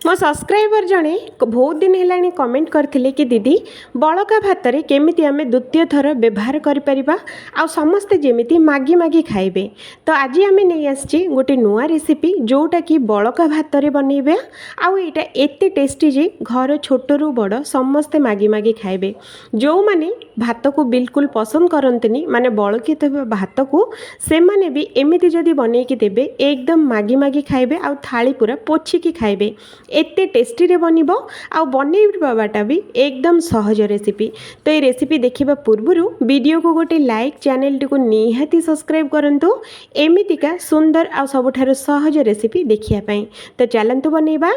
मो सब्सक्राइबर जड़े बहुत दिन है कमेंट करते कि दीदी बड़का भात रे केमिति आमे द्वितीय थर व्यवहार करिपरिबा आ समस्ते जेमिति मागी मागी खाइबे। तो आज आमे नहीं आछि गोटे नुआ रेसिपी जोटा कि बड़का भात रे बनइबे आउ एटा एते टेस्टी जे घर छोट रु बड़ समस्ते मागी मागी खाइबे। जो माने भात को बिल्कुल पसंद करंतनी माने बळकी भात को से माने भी एमिति जदि बनैकी देबे एकदम मागी मागी खाइबे आ थाली पूरा पोछिकी खाइबे। एते टेस्टी रे बनिबो आ बनैबाटा भी एकदम सहज रेसिपी। तो ये रेसिपी देखिबा पूर्वरु वीडियो को गोटे लाइक चैनल टी को निहाती सब्सक्राइब करंतु एमितिका सुंदर आ सबठारु सहज रेसिपी देखिया पई। तो चलंतु बनैबा।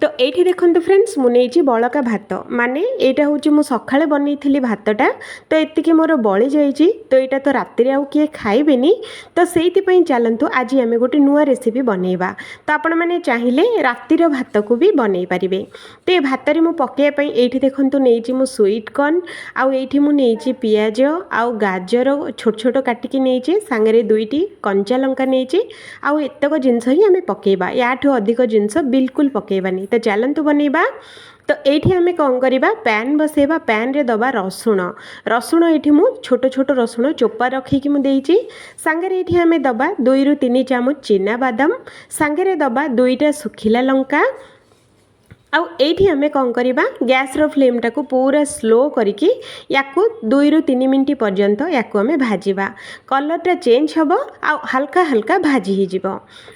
तो एठी देखंतु फ्रेंड्स मु नेछि बळका भात माने एटा होछि मु सखाळे बनैथिली भातटा तो एतिकी मोर बळी जाईछि। तो एटा तो रात्रि आउ किए खाइबेनी तो सेइति पई चलंतु आज आमे गोटे नुआ रेसिपी बनैबा। तो आपण माने चाहिले रातिर भात को भी बनई पारिबे। तो ये भात रे मु पकेया पई एठी देखंतु नेछि मु स्वीट कॉर्न आउ एठी मु नेछि पियाज आउ गाजर छोट छोट काटिकी नेछि सांगरे दुईटी कंचा लंका नेछि आउ एतक जिंस ही आमे पकेबा याठो अधिक जिंस बिल्कुल पकेबानी। तो चलंतु बनैबा। तो एठी आमे कौन करिबा पैन बसेबा पैन रे दबा रसुण एठी मु छोट छोट रसुण चोपा रखिकी मु देइछि सांगरे एठी आमे दबा 2 रु 3 चामच चिना बादाम सांगरे दबा 2टा सुखिला लंका आउ एठी आमे कौन करिबा गैस रो फ्लेम टाको पूरा स्लो करिकी याकू 2 रु 3 मिनिट पर्यंत याकू आमे भाजिबा। कलरटा चेंज हबो आ हल्का हल्का भाजी ही जिवो।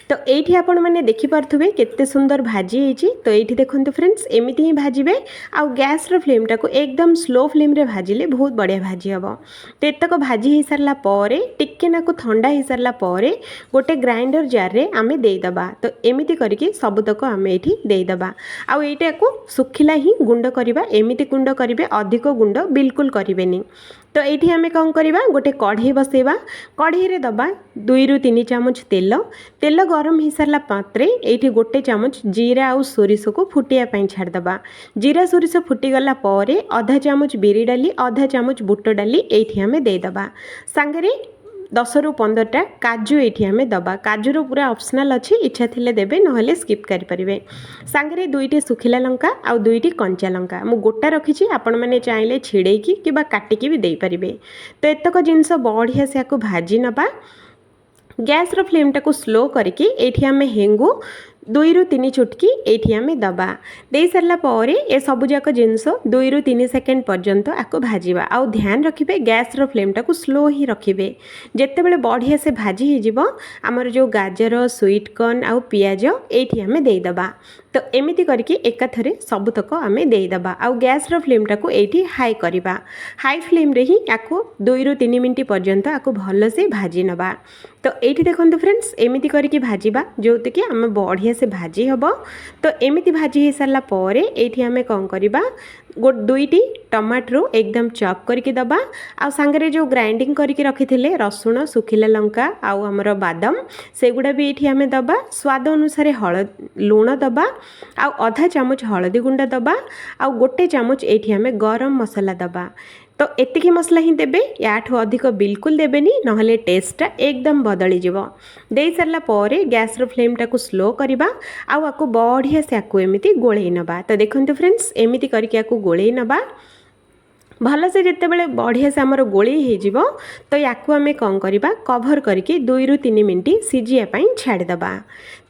तो एठी आपण माने देखि परथुबे केते सुंदर भाजी हेछि। तो एठी देखंतु फ्रेंड्स एमिति ही भाजिबे आ गैस रो फ्लेम टाको एकदम स्लो फ्लेम रे भाजिले बहुत बढ़िया भाजी हबो। तो एतक भाजी ही सरला पारे टिक्के नाको ठंडा ही सरला पारे गोटे ग्राइंडर जार रे आमे देई दबा। तो एमिति करके सबतक आमे एठी देई दबा आ एटा को सुखिला ही गुंड करिबा। एमिति गुंड करिवे अधिक गुंड बिल्कुल करिवेनी। तो एठी आमे कौन करिबा गोटे कढ़ी बसेबा कढ़ी रे दबा 2 रु 3 चामच तेल गरम ही सरला पात्रे एठी गोटे चामच जीरा आउ सोरिष को फुटिया पई छाड़ दबा। जीरा सोरिष फुटी गला पारे आधा चामच बिरी डाली आधा चामच बुट डाली एठी आमे दे दबा सांगरे 10 रु 15टा काजू एठी आमे दबा। काजूर पूरा ऑप्शनल अच्छी इच्छा थिले देबे नहले स्किप करि परिबे। सांगरे 2टी सुखिला लंका आउ 2टी कंचा लंका मु गोटा रखिछि आपण माने चाहिले छिड़ेकी किबा काटिकी भी देई परिबे। तो एतक जिंस बढ़िया से आको भाजी नबा। गैस रो फ्लेम टाको स्लो करके एठी आमे हेंगु 2 रु 3 चुटकी एठी आमे दबा दे सरला पारे ए सबु जाक जिंस 2 रु 3 सेकेंड पर्यंत आको भाजीबा। आउ ध्यान रखिबे गैस रो फ्लेम टाको स्लो ही रखिबे। जेते बेले बढ़िया से भाजी ही जिवो हमर जो गाजर स्वीट कॉर्न आउ पियाज एठी आमे देई दबा। तो एमिति करके एकाथरे सबुतक आमे देई दबा आउ गैस रो फ्लेम टाको एठी हाई करिबा। हाई फ्लेम रे ही आको 2 रु 3 मिनिट पर्यंत आको भल से भाजी नबा। तो एठी देखंतु फ्रेंड्स एमिति करके भाजीबा जोते कि आमे बढ़िया से भाजी हबो। तो एमिति भाजी ही सरला पारे एठी आमे कौन करिबा 2टी टमाटो एकदम चॉप करके दबा आ सांगरे जो ग्राइंडिंग करके रखिथिले रसुण सुखिला लंका आउ हमर बादाम सेगुडा भी एठी आमे दबा। स्वाद अनुसार लूण दबा आउ आधा चामच हळदी गुंडा दबा आउ गोटे चामच एठी आमे गरम मसला दबा। तो एतिकी मसला ही देबे याठो अधिक बिल्कुल देबेनी नहले टेस्टटा एकदम बदली जिवो। देई सरला पारे गैस रो फ्लेम टाको स्लो करिबा आउ आको बढ़िया से आको एमिति गोळेई नबा। तो देखंतु फ्रेंड्स एमिति करके आको गोळेई नबा भल से जिते बड़े बढ़िया से आमर गोली हो तो याकू आमे कौन करिबा कभर करके 2 रु 3 मिनिट सीझिया पई छाड़ीदबा।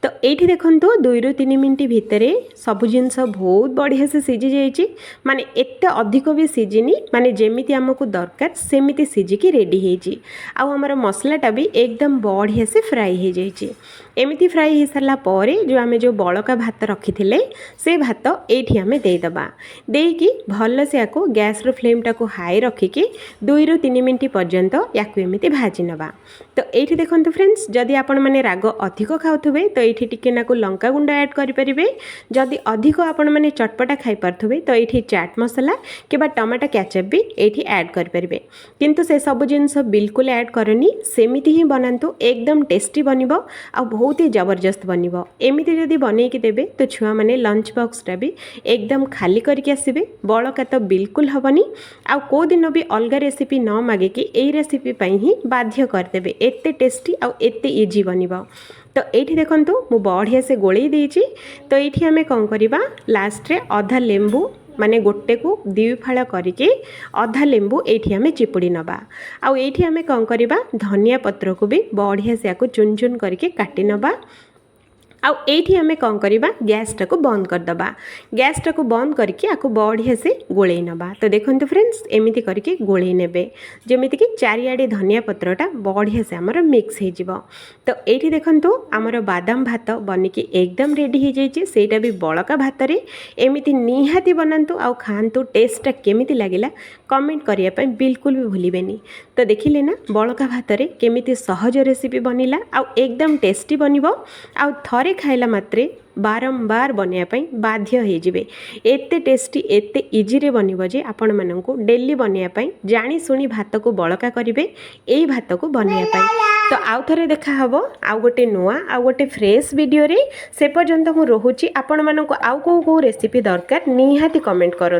तो एठी देखंतु 2 रु 3 मिनिट भितरे सब जिनस बहुत बढ़िया से सीझी जाइछि माने एते अधिक भी सीझिनी माने जेमिति हमकु दरकार सेमिति सीझिकी रेडी हेछि आउ हमर मसलाटा भी एकदम बढ़िया से फ्राई हो जाइछि। एमिति फ्राई हो सारा पारे जो आमे जो बळका भात रखिथिले से भात एठी आमे देई दबा। देकी भल से आको गैस रो फ्लेम टाको हाई रखिकी 2 रु 3 मिनिट पर्यंत याकू एमिति भाजी नबा। तो एठी देखंतु फ्रेंड्स जदि आपण माने राग अधिक खाउथुबे तो एठी टिके नाको लंका गुंडा ऐड करि परिबे। जदि अधिक आपण माने चटपटा खाइ परथुबे तो एठी चाट मसला केबा टमाटो केचप भी एठी ऐड करि परिबे। किंतु से सब जिंस बिल्कुल ऐड करनी सेमिति ही बनांतु एकदम टेस्टी बनिबो आ बहुत ही जबरदस्त बनिबो। एमिति जदि बनेकी देबे तो छुआ माने लंच बॉक्स टा भी एकदम खाली करके आसीबे बळका तो बिल्कुल हबनी आ को दिन भी अलग रेसिपी न मागे कि एई रेसिपी पई ही बाध्य कर देबे एते टेस्टी आ एते इजी बनिबो। तो ये देखूँ मु बढ़िया से गोलई देइछि। तो ये आम कौन करवा लास्ट रे अधा लेंबू माने गोटे को दी फाड़ करके अधा लेंबू ये आम चिपुड़ी नवा। आउ ये आम कौन करवा धनिया पत्र को भी बढ़िया से आपको चुन चुन करके काटी नवा। आउ एठी आमे कौन करवा गैस टाको बंद करदबा। गैस टाको बंद करके आपको बढ़िया से गोलई नवा। तो देखो फ्रेंड्स एमती करके गोलई नेबे जमीती कि चारिआडे धनिया पत्रटा बढ़िया से आमर मिक्स हो जिवो। तो ये देखो आमर बादाम भात बनिकी एकदम रेडी हो जाइए। सेटा भी बड़का भात रे एमती निहाती बनातु आउ खातु। टेस्टा केमिति लागिला कमेंट करिया पय बिल्कुल भी भूलिबेनी। तो देखिले ना बड़का भात रे केमिति सहज रेसिपी बनिला आउ एकदम टेस्टी बनिबो। आउ थरे खाइला मात्रे बारंबार बनवाई बाध्य होइजिबे। एते टेस्टी एते इजी रे बनिबो जे आपण माननकु डेली बनवाई जानी सुनी भात को बळका करिवे एई भात को बनवाई। तो आउ थरे देखा हबो आउ गोटे नुआ आउ गोटे फ्रेश वीडियो रे। से पर्यंत मु रहुची आपण माननकु आउ को रेसिपी दरकार निहाती कमेंट करन।